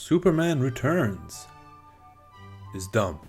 Superman Returns is dumb.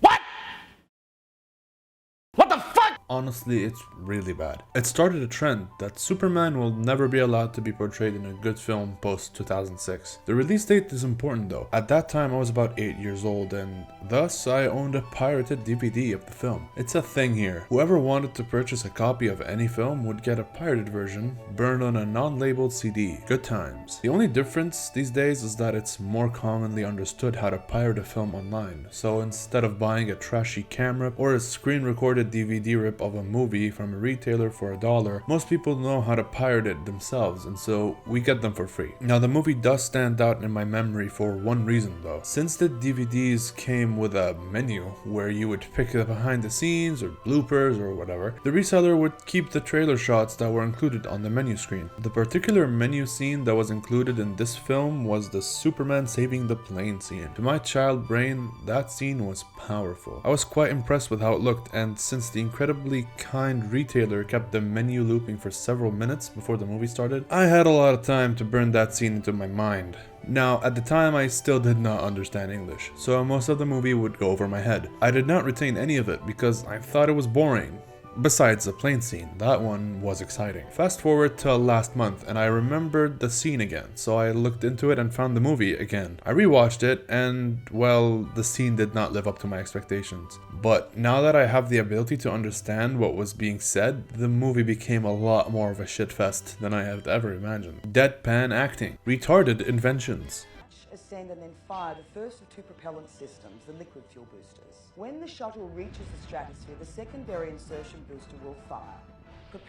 Honestly, it's really bad. It started a trend that Superman will never be allowed to be portrayed in a good film post 2006. The release date is important though. At that time I was about 8 years old and thus I owned a pirated DVD of the film. It's a thing here. Whoever wanted to purchase a copy of any film would get a pirated version burned on a non-labeled CD. Good times. The only difference these days is that it's more commonly understood how to pirate a film online. So instead of buying a trashy camera or a screen recorded DVD rip of a movie from a retailer for $1, most people know how to pirate it themselves, and so we get them for free. Now the movie does stand out in my memory for one reason though. Since the DVDs came with a menu where you would pick the behind the scenes or bloopers or whatever, the reseller would keep the trailer shots that were included on the menu screen. The particular menu scene that was included in this film was the Superman saving the plane scene. To my child brain, that scene was powerful. I was quite impressed with how it looked, and since the incredibly kind retailer kept the menu looping for several minutes before the movie started, I had a lot of time to burn that scene into my mind. Now, at the time I still did not understand English, so most of the movie would go over my head. I did not retain any of it because I thought it was boring. Besides the plane scene, that one was exciting. Fast forward to last month and I remembered the scene again, so I looked into it and found the movie again. I rewatched it and, well, the scene did not live up to my expectations. But now that I have the ability to understand what was being said, the movie became a lot more of a shitfest than I had ever imagined. Deadpan acting, retarded inventions. Ascend and then fire the first of two propellant systems, the liquid fuel boosters. When the shuttle reaches the stratosphere, the secondary insertion booster will fire.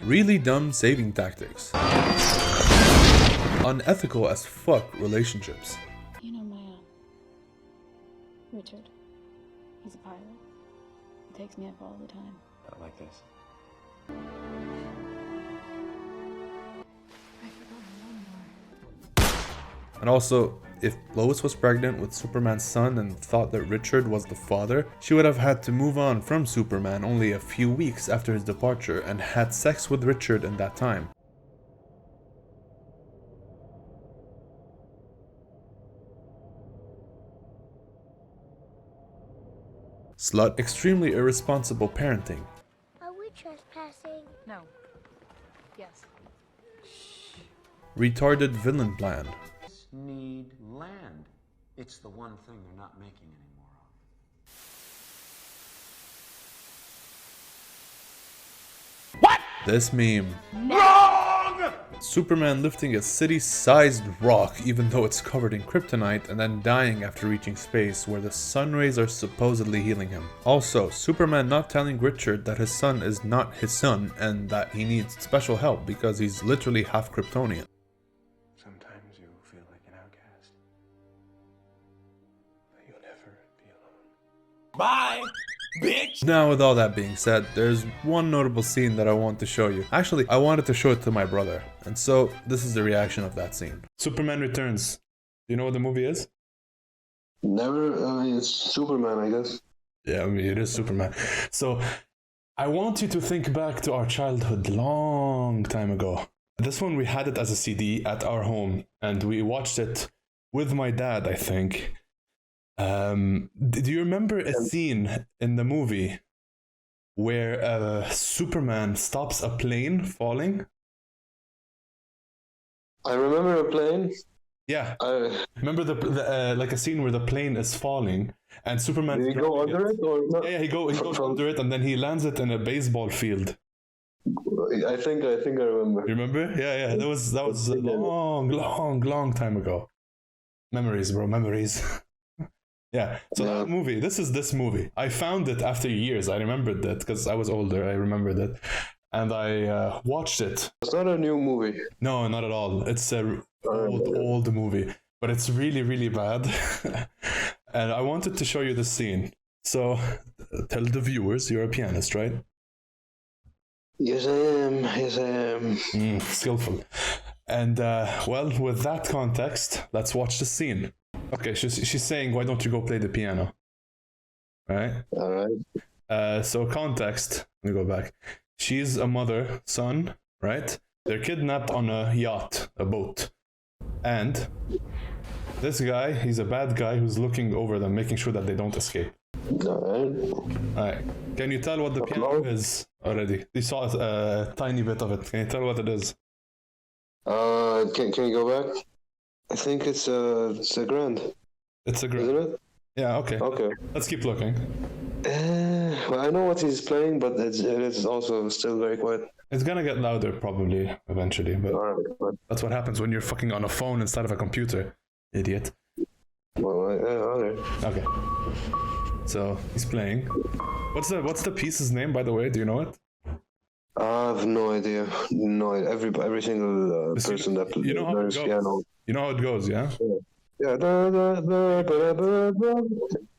Really dumb saving tactics. Unethical as fuck relationships. You know Richard. He's a pilot. He takes me up all the time. I don't like this. I forgot my lawnmower. And also, if Lois was pregnant with Superman's son and thought that Richard was the father, she would have had to move on from Superman only a few weeks after his departure and had sex with Richard in that time. Slut, extremely irresponsible parenting. Are we trespassing? No. Yes. Retarded villain plan. Need land. It's the one thing they're not making anymore of. What? This meme. Wrong! Superman lifting a city-sized rock even though it's covered in kryptonite and then dying after reaching space where the sun rays are supposedly healing him. Also, Superman not telling Richard that his son is not his son and that he needs special help because he's literally half Kryptonian. Sometimes you feel like an outcast. But you'll never be alone. Bye, bitch! Now, with all that being said, there's one notable scene that I want to show you. Actually, I wanted to show it to my brother, and so this is the reaction of that scene. Superman Returns. Do you know what the movie is? Never, it's Superman, I guess. Yeah, I mean, it is Superman. So, I want you to think back to our childhood long time ago. This one, we had it as a CD at our home, and we watched it with my dad, I think. Do you remember a scene in the movie where Superman stops a plane falling? I remember a plane. Yeah. Remember the like a scene where the plane is falling and Superman. Did he go under it or not? Yeah, he goes under it and then he lands it in a baseball field. I think I remember. You remember? Yeah. That was a long time ago. Memories, bro. Memories. Yeah. So that movie. This is this movie. I found it after years. I remembered that because I was older. I remembered it, and I watched it. It's not a new movie. No, not at all. It's a old movie, but it's really bad. And I wanted to show you this scene. So tell the viewers you're a pianist, right? Yes, I am. Skillful. And well, with that context, let's watch the scene. Okay, she's saying, why don't you go play the piano? Right? Alright. So context, let me go back. She's a mother, son, right? They're kidnapped on a yacht, a boat. And This guy, he's a bad guy who's looking over them, making sure that they don't escape. Alright. Can you tell what the piano is already? You saw a tiny bit of it. Can you tell what it is? Can you go back? I think it's a grand. It's a grand. Isn't it? Yeah, okay. Okay. Let's keep looking. Well, I know what he's playing, but it is also still very quiet. It's gonna get louder probably eventually, but Alright. that's what happens when you're fucking on a phone instead of a computer, idiot. Well, alright. Okay. So he's playing. What's the piece's name, by the way? Do you know it? I have no idea. No, every single person that learns piano. You know how it goes, yeah? Yeah.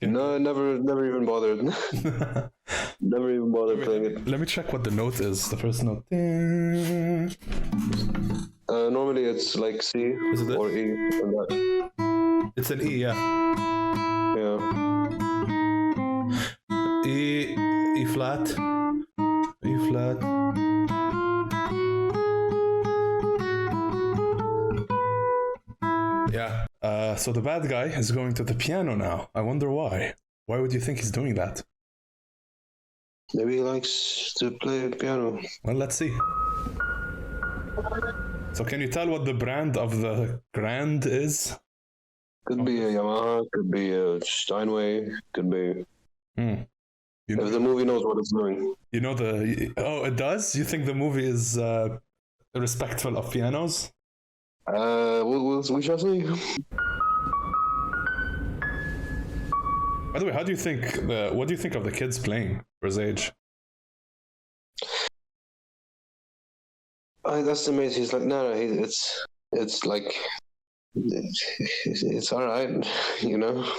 No, never even bothered. Never even bothered playing it. Let me check what the note is. The first note. Normally it's like C or E. And that. It's an E, yeah. Yeah. E flat. E flat. Yeah. So the bad guy is going to the piano now. I wonder why. Why would you think he's doing that? Maybe he likes to play piano. Well, let's see. So can you tell what the brand of the grand is? Could be a Yamaha, could be a Steinway, could be... You know, if the movie knows what it's doing. You know Oh, it does? You think the movie is respectful of pianos? We shall see. By the way, what do you think of the kids playing for his age? That's amazing. He's like, no, it's like, it's all right, you know.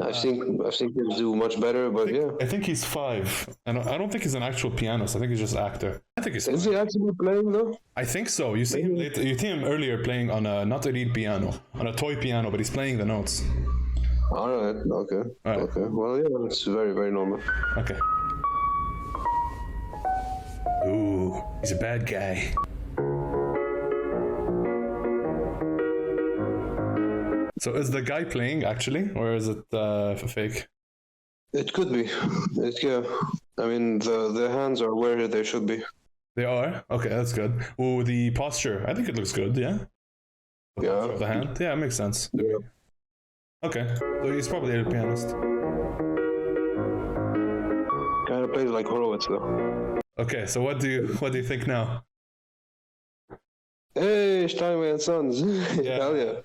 I've seen kids do much better, but I think he's 5, and I don't think he's an actual pianist. I think he's just an actor. I think he's. Is he actually playing though? I think so. You see him later. You see him earlier playing on not a reed piano, on a toy piano, but he's playing the notes. All right. Okay. All right. Okay. Well, yeah, it's very, very normal. Okay. Ooh, he's a bad guy. So is the guy playing actually, or is it fake? It could be. Yeah. I mean, the hands are where they should be. They are? Okay, that's good. Oh, the posture. I think it looks good, yeah? The posture of the hand? Yeah, it makes sense. Yeah. Okay, so he's probably a pianist. Kind of plays like Horowitz, though. Okay, so what do you think now? Hey, Steinway and Sons. Yeah. Hell yeah.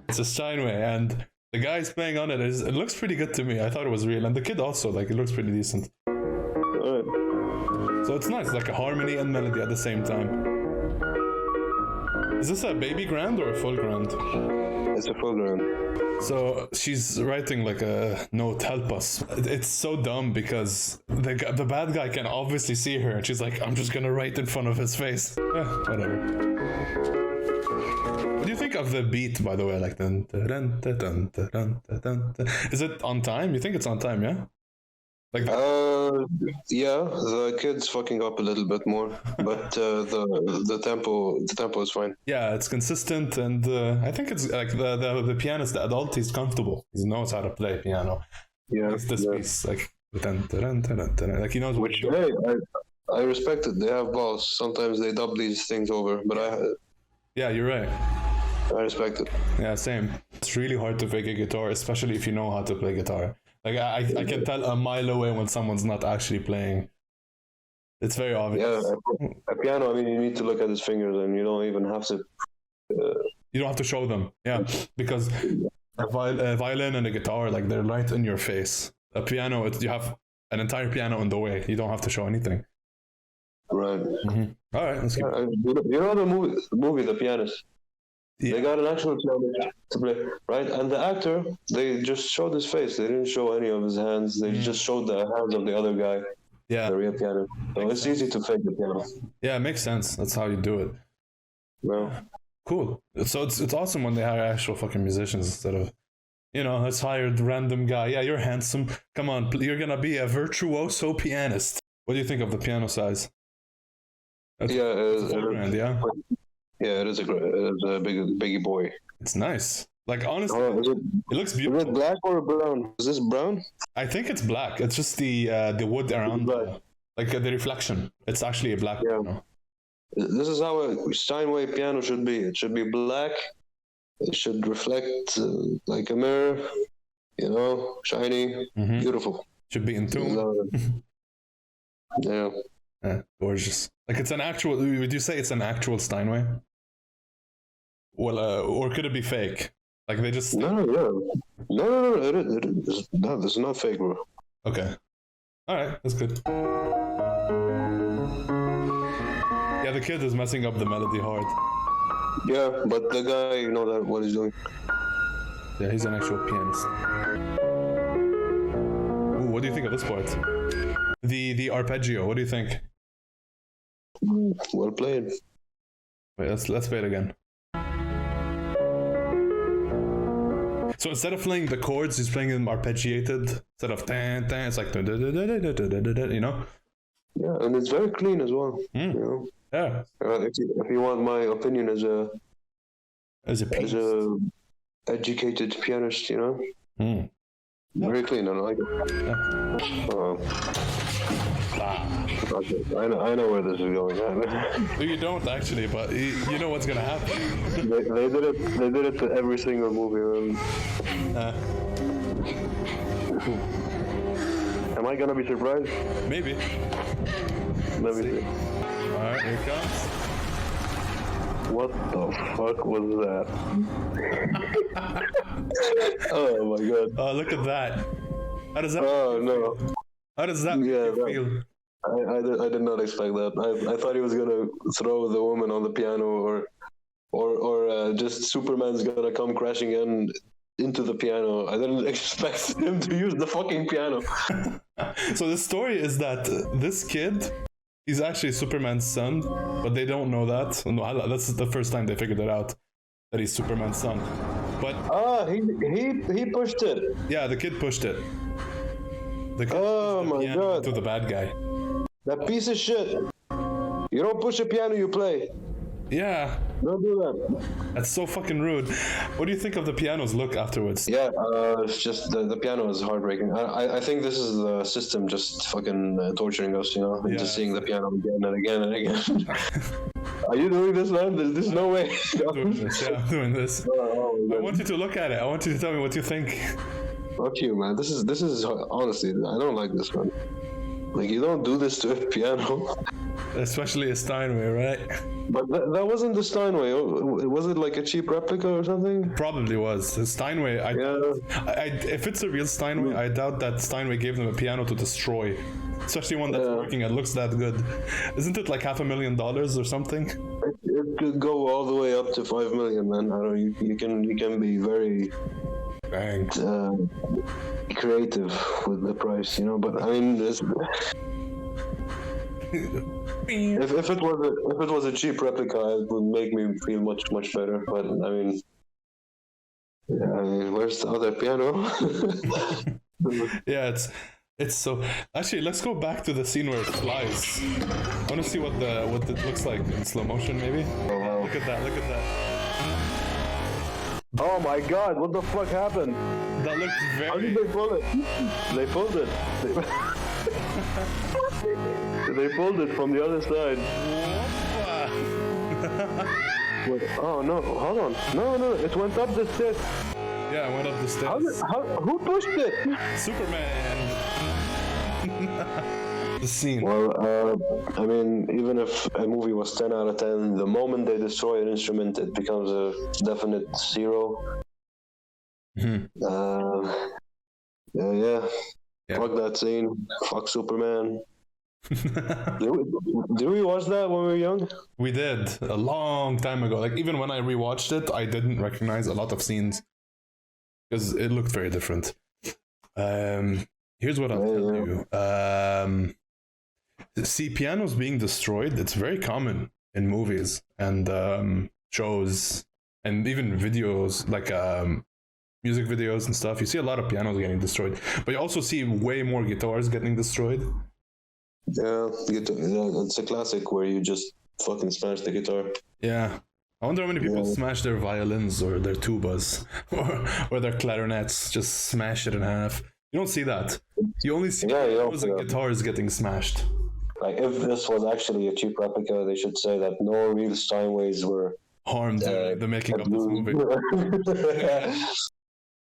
It's a Steinway, and the guy's playing on it. It looks pretty good to me. I thought it was real, and the kid also, like, it looks pretty decent. Alright. So it's nice, like a harmony and melody at the same time. Is this a baby grand or a full grand? It's a full grand. So she's writing like a note, help us. It's so dumb because the bad guy can obviously see her, and she's like, I'm just gonna write in front of his face. Whatever. What do you think of the beat, by the way? Like, dun, dun, dun, dun, dun, dun, dun, dun, dun. Is it on time? You think it's on time, yeah? Like yeah, the kid's fucking up a little bit more, but the tempo is fine. Yeah, it's consistent, and I think it's like the pianist, the adult, he's comfortable. He knows how to play piano. Yeah, it's this piece like dun, dun, dun, dun, dun, like he knows what. Which hey, I respect it. They have balls. Sometimes they dub these things over, but yeah, you're right. I respect it. Yeah, same. It's really hard to fake a guitar, especially if you know how to play guitar. Like I can tell a mile away when someone's not actually playing. It's very obvious. Yeah, a piano. I mean, you need to look at his fingers, and you don't even have to. You don't have to show them. Yeah, because a violin and a guitar, like they're right in your face. A piano, you have an entire piano in the way. You don't have to show anything. Right. Mm-hmm. All right. Let's keep. You know the movie, The Pianist. Yeah. They got an actual piano to play, right? And the actor, they just showed his face. They didn't show any of his hands. They just showed the hands of the other guy. Yeah. The real piano. So it's easy to fake the piano. Yeah, it makes sense. That's how you do it. Well, cool. So it's awesome when they hire actual fucking musicians instead of, let's hire a random guy. Yeah, you're handsome. Come on, you're gonna be a virtuoso pianist. What do you think of the piano size? That's yeah, $4,000, yeah. Yeah, it is a biggie boy. It's nice. Like honestly, it looks Is beautiful. it black or brown? Is this brown? I think it's black. It's just the wood around, like the reflection. It's actually a black piano. This is how a Steinway piano should be. It should be black. It should reflect like a mirror, shiny, beautiful. Should be in tune. Yeah. Gorgeous. Like it's an actual. Would you say it's an actual Steinway? Well, or could it be fake? Like they just. No. It is. No, this is not fake, bro. Okay. All right, that's good. Yeah, the kid is messing up the melody hard. Yeah, but the guy, that what he's doing. Yeah, he's an actual pianist. Ooh, what do you think of this part? The arpeggio. What do you think? Well played. Wait, let's play it again. So instead of playing the chords, he's playing them arpeggiated. Instead of tan tan, it's like Yeah, and it's very clean as well. Yeah. If you want my opinion as a educated pianist, very clean. I like it. I know where this is going. You don't actually, but you know what's gonna happen. They did it to every single movie. Am I gonna be surprised? Maybe. Let me see. All right, here it comes. What the fuck was that? Oh my god. Oh, look at that. How does that? Oh no. How does that make you feel? I did not expect that. I thought he was gonna throw the woman on the piano, or just Superman's gonna come crashing into the piano. I didn't expect him to use the fucking piano. So the story is that this kid, he's actually Superman's son, but they don't know that. No, that's the first time they figured it out, that he's Superman's son. But he pushed it. Yeah, the kid pushed it. The kid oh my god! To the bad guy. That piece of shit. You don't push a piano, you play. Yeah. Don't do that. That's so fucking rude. What do you think of the piano's look afterwards? Yeah, it's just the piano is heartbreaking. I think this is the system just fucking torturing us, and just seeing the piano again and again and again. Are you doing this, man? There's no way. I'm doing this. I want you to look at it. I want you to tell me what you think. Fuck you, man. This is honestly, I don't like this, man. Like, you don't do this to a piano. Especially a Steinway, right? But that wasn't the Steinway. Was it like a cheap replica or something? Probably was. The Steinway, if it's a real Steinway, I doubt that Steinway gave them a piano to destroy. Especially one that's working and looks that good. Isn't it like $500,000 or something? It could go all the way up to $5 million, man. I don't know, you can be very creative with the price, But I mean, if it was a cheap replica, it would make me feel much better. But I mean, where's the other piano? Yeah, it's so. Actually, let's go back to the scene where it flies. I want to see what it looks like in slow motion, maybe. Oh, wow. Look at that! Look at that! Oh my God! What the fuck happened? That looked very. How did they pull it? They pulled it. They pulled it from the other side. Wait, oh no! Hold on! No! It went up the stairs. Yeah, it went up the stairs. Who pushed it? Superman. The scene. Well, I mean, even if a movie was 10 out of 10, the moment they destroy an instrument, it becomes a definite 0. Mm-hmm. Yeah. Fuck that scene. Fuck Superman. Did we watch that when we were young? We did, a long time ago. Like, even when I rewatched it, I didn't recognize a lot of scenes because it looked very different. Here's what I'll tell you. See, pianos being destroyed, it's very common in movies and shows and even videos, like music videos and stuff. You see a lot of pianos getting destroyed, but you also see way more guitars getting destroyed. Yeah, it's a classic where you just fucking smash the guitar. Yeah, I wonder how many people smash their violins or their tubas or their clarinets, just smash it in half. You don't see that. You only see guitars getting smashed. Like, if this was actually a cheap replica, they should say that no real Steinways were harmed during the making of this movie.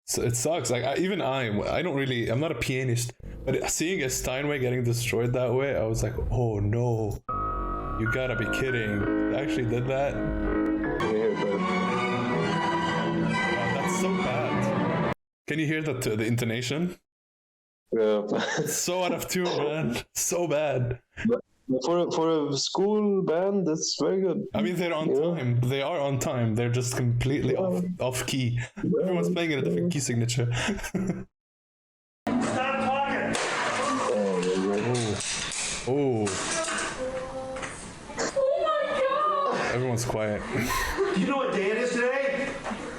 So it sucks. Like, I'm not a pianist, but seeing a Steinway getting destroyed that way, I was like, oh no, you gotta be kidding. They actually did that? Wow, that's so bad. Can you hear the intonation? Yeah. So out of tune, man. So bad. But for a school band, that's very good. I mean, they're on time. They are on time. They're just completely off key. Everyone's playing in a different key signature. Stop talking! Oh. Oh my god! Everyone's quiet. Do you know what day it is today?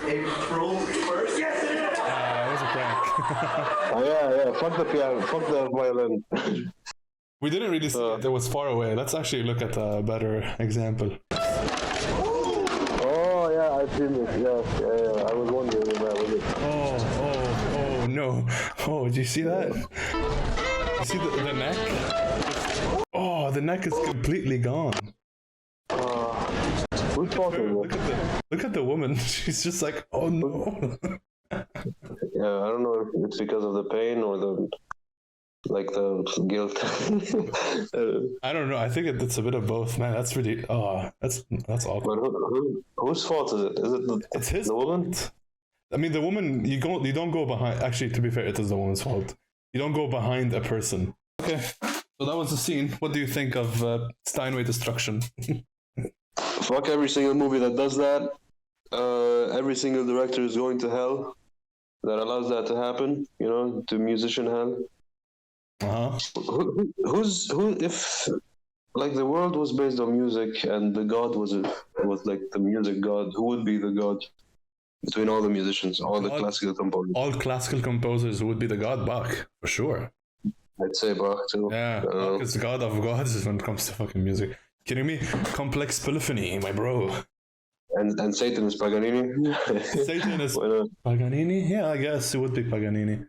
April 1st? Yes, it is! It was a prank. Oh, yeah. Fuck the piano. Fuck the violin. We didn't really see it. It was far away. Let's actually look at a better example. Oh, yeah, I've seen this. Yeah. I was wondering if that was it. Oh, no. Oh, did you see that? You see the neck? Oh, the neck is completely gone. Who's talking? Look at the woman. She's just like, oh no. Yeah, I don't know if it's because of the pain or the guilt. I don't know. I think it's a bit of both, man. That's really that's awkward. But whose fault is it? It's his the woman? I mean, the woman. You don't go behind. Actually, to be fair, it is the woman's fault. You don't go behind a person. Okay, so that was the scene. What do you think of Steinway destruction? Fuck every single movie that does that. Every single director is going to hell that allows that to happen. To musician hell. If like the world was based on music and the god was like the music god, who would be the god between all the musicians, all the classical composers? All classical composers would be the god Bach, for sure. I'd say Bach too. Yeah, Bach is the god of gods when it comes to fucking music. Kidding me? Complex polyphony, my bro. And Satan is Paganini. Satan is Paganini? Yeah, I guess it would be Paganini.